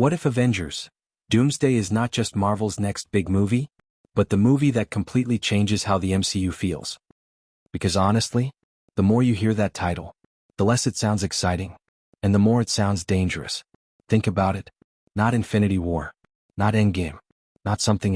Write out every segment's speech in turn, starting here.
What if Avengers, Doomsday is not just Marvel's next big movie, but the movie that completely changes how the MCU feels? Because honestly, the more you hear that title, the less it sounds exciting, and the more it sounds dangerous. Think about it. Not Infinity War, not Endgame, not something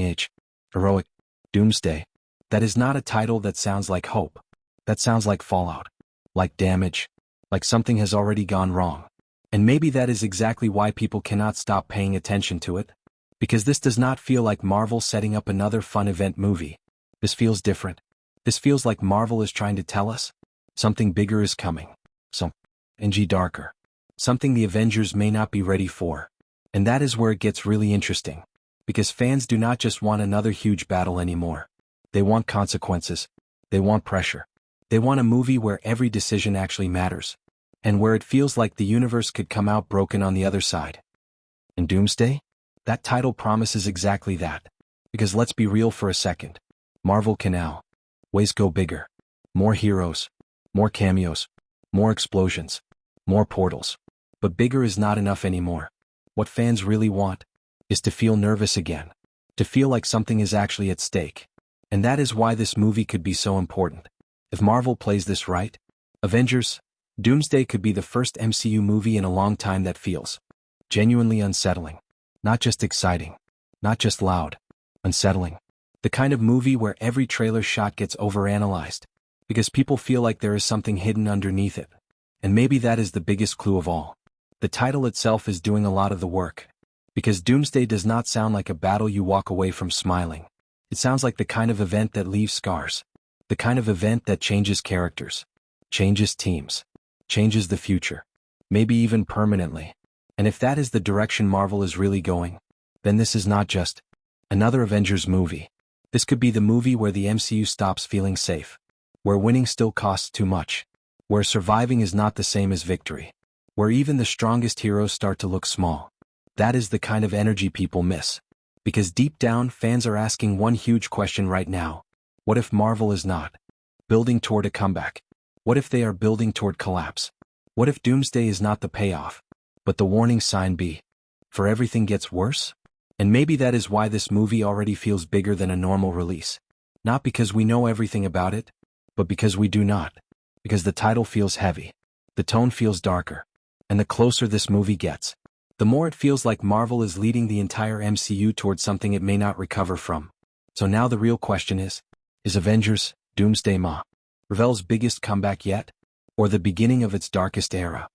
heroic, Doomsday. That is not a title that sounds like hope. That sounds like fallout, like damage, like something has already gone wrong. And maybe that is exactly why people cannot stop paying attention to it. Because this does not feel like Marvel setting up another fun event movie. This feels different. This feels like Marvel is trying to tell us something bigger is coming. Something darker. Something the Avengers may not be ready for. And that is where it gets really interesting. Because fans do not just want another huge battle anymore. They want consequences. They want pressure. They want a movie where every decision actually matters. And where it feels like the universe could come out broken on the other side. And Doomsday? That title promises exactly that. Because let's be real for a second. Marvel can now ways go bigger. More heroes. More cameos. More explosions. More portals. But bigger is not enough anymore. What fans really want is to feel nervous again. To feel like something is actually at stake. And that is why this movie could be so important. If Marvel plays this right, Avengers, Doomsday could be the first MCU movie in a long time that feels genuinely unsettling. Not just exciting. Not just loud. Unsettling. The kind of movie where every trailer shot gets overanalyzed. Because people feel like there is something hidden underneath it. And maybe that is the biggest clue of all. The title itself is doing a lot of the work. Because Doomsday does not sound like a battle you walk away from smiling. It sounds like the kind of event that leaves scars. The kind of event that changes characters. Changes teams. Changes the future. Maybe even permanently. And if that is the direction Marvel is really going, then this is not just another Avengers movie. This could be the movie where the MCU stops feeling safe. Where winning still costs too much. Where surviving is not the same as victory. Where even the strongest heroes start to look small. That is the kind of energy people miss. Because deep down, fans are asking one huge question right now. What if Marvel is not building toward a comeback? What if they are building toward collapse? What if Doomsday is not the payoff, but the warning sign for everything gets worse? And maybe that is why this movie already feels bigger than a normal release. Not because we know everything about it, but because we do not. Because the title feels heavy. The tone feels darker. And the closer this movie gets, the more it feels like Marvel is leading the entire MCU towards something it may not recover from. So now the real question is Avengers, Doomsday Marvel's biggest comeback yet? Or the beginning of its darkest era?